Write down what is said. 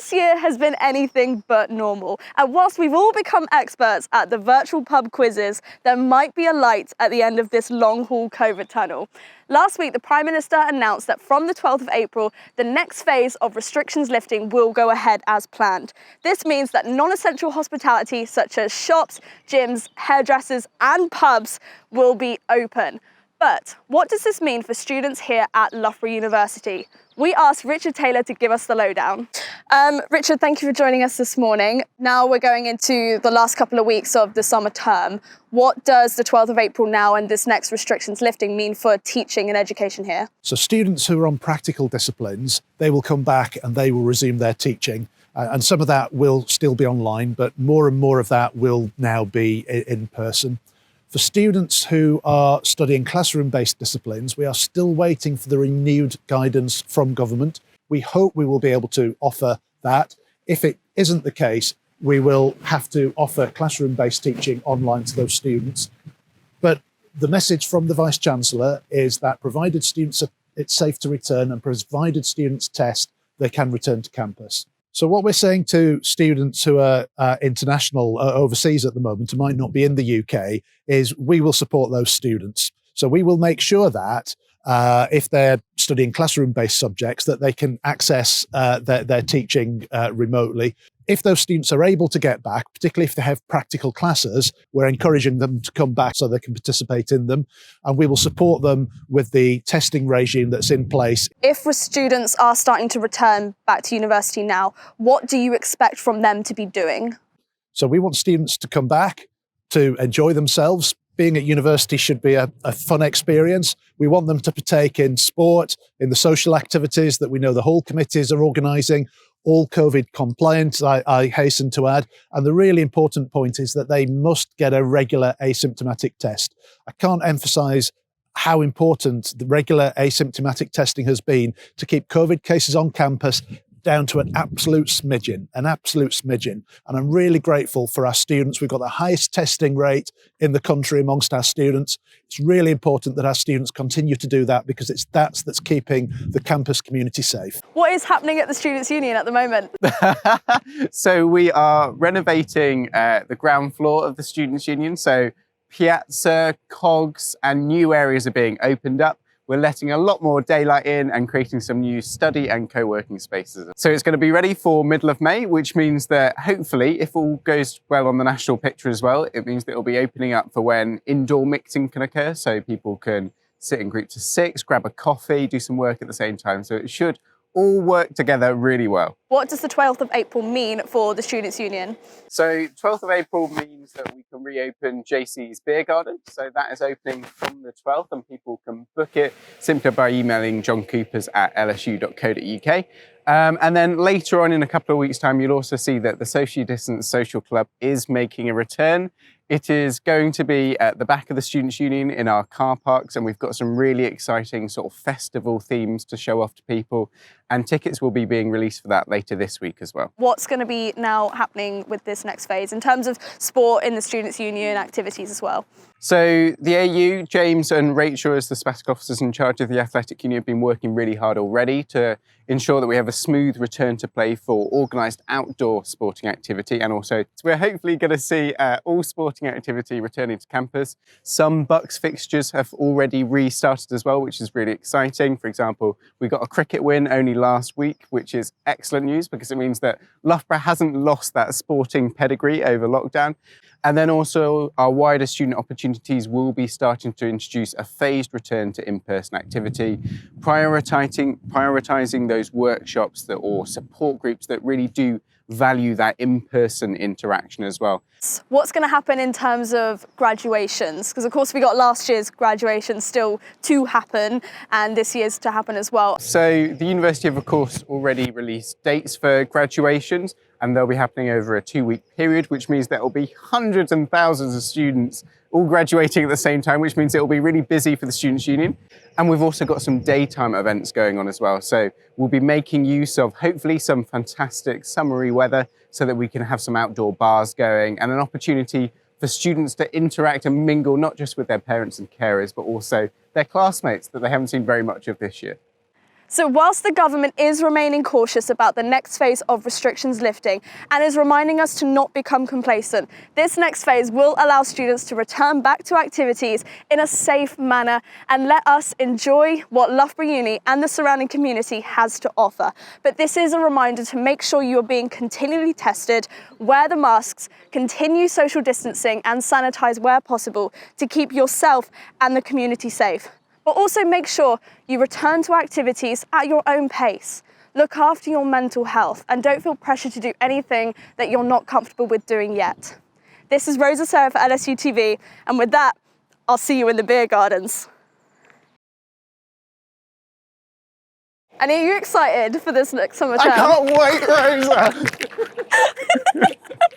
This year has been anything but normal, and whilst we've all become experts at the virtual pub quizzes, there might be a light at the end of this long-haul COVID tunnel. Last week, the Prime Minister announced that from the 12th of April, the next phase of restrictions lifting will go ahead as planned. This means that non-essential hospitality, such as shops, gyms, hairdressers and pubs, will be open. But what does this mean for students here at Loughborough University? We asked Richard Taylor to give us the lowdown. Richard, thank you for joining us this morning. Now we're going into the last couple of weeks of the summer term. What does the 12th of April now and this next restrictions lifting mean for teaching and education here? So students who are on practical disciplines, they will come back and they will resume their teaching. And some of that will still be online, but more and more of that will now be in person. For students who are studying classroom-based disciplines, we are still waiting for the renewed guidance from government. We hope we will be able to offer that. If it isn't the case, we will have to offer classroom-based teaching online to those students. But the message from the Vice-Chancellor is that provided it's safe to return and provided students test, they can return to campus. So what we're saying to students who are international, overseas at the moment, who might not be in the UK, is we will support those students. So we will make sure that if they're studying classroom-based subjects, that they can access their teaching remotely. If those students are able to get back, particularly if they have practical classes, we're encouraging them to come back so they can participate in them. And we will support them with the testing regime that's in place. If students are starting to return back to university now, what do you expect from them to be doing? So we want students to come back, to enjoy themselves. Being at university should be a fun experience. We want them to partake in sport, in the social activities that we know the whole committees are organising, all COVID compliant, I hasten to add. And the really important point is that they must get a regular asymptomatic test. I can't emphasise how important the regular asymptomatic testing has been to keep COVID cases on campus down to an absolute smidgen. And I'm really grateful for our students. We've got the highest testing rate in the country amongst our students. It's really important that our students continue to do that because that's keeping the campus community safe. What is happening at the Students' Union at the moment? So we are renovating the ground floor of the Students' Union. So piazza, cogs and new areas are being opened up. We're letting a lot more daylight in and creating some new study and co-working spaces. So it's going to be ready for middle of May, which means that hopefully, if all goes well on the national picture as well, it means that it'll be opening up for when indoor mixing can occur. So people can sit in groups of 6, grab a coffee, do some work at the same time. So it should all work together really well. What does the 12th of April mean for the Students' Union? So 12th of April means that we can reopen JC's Beer Garden. So that is opening from the 12th and people can book it simply by emailing johncoopers@lsu.co.uk. And then later on in a couple of weeks' time, you'll also see that the Socially Distanced Social Club is making a return. It is going to be at the back of the Students' Union in our car parks, and we've got some really exciting sort of festival themes to show off to people, and tickets will be being released for that later this week as well. What's going to be now happening with this next phase in terms of sport in the Students' Union activities as well? So the AU, James and Rachel as the SPASC officers in charge of the Athletic Union have been working really hard already to ensure that we have a smooth return to play for organised outdoor sporting activity, and also we're hopefully going to see all sporting activity returning to campus. Some Bucks fixtures have already restarted as well, which is really exciting. For example, we got a cricket win only last week, which is excellent news because it means that Loughborough hasn't lost that sporting pedigree over lockdown. And then also our wider student opportunities will be starting to introduce a phased return to in-person activity, prioritising those workshops or support groups that really do value that in-person interaction as well. What's going to happen in terms of graduations? Because of course we got last year's graduation still to happen and this year's to happen as well. So the university have of course already released dates for graduations, and they'll be happening over a 2-week period, which means there will be hundreds and thousands of students all graduating at the same time, which means it will be really busy for the Students' Union. And we've also got some daytime events going on as well. So we'll be making use of hopefully some fantastic summery weather so that we can have some outdoor bars going and an opportunity for students to interact and mingle, not just with their parents and carers, but also their classmates that they haven't seen very much of this year. So whilst the government is remaining cautious about the next phase of restrictions lifting and is reminding us to not become complacent, this next phase will allow students to return back to activities in a safe manner and let us enjoy what Loughborough Uni and the surrounding community has to offer. But this is a reminder to make sure you are being continually tested, wear the masks, continue social distancing and sanitize where possible to keep yourself and the community safe. But also make sure you return to activities at your own pace. Look after your mental health and don't feel pressure to do anything that you're not comfortable with doing yet. This is Rosa Serret for LSUTV, and with that, I'll see you in the beer gardens. And are you excited for this next summer term? I can't wait, Rosa!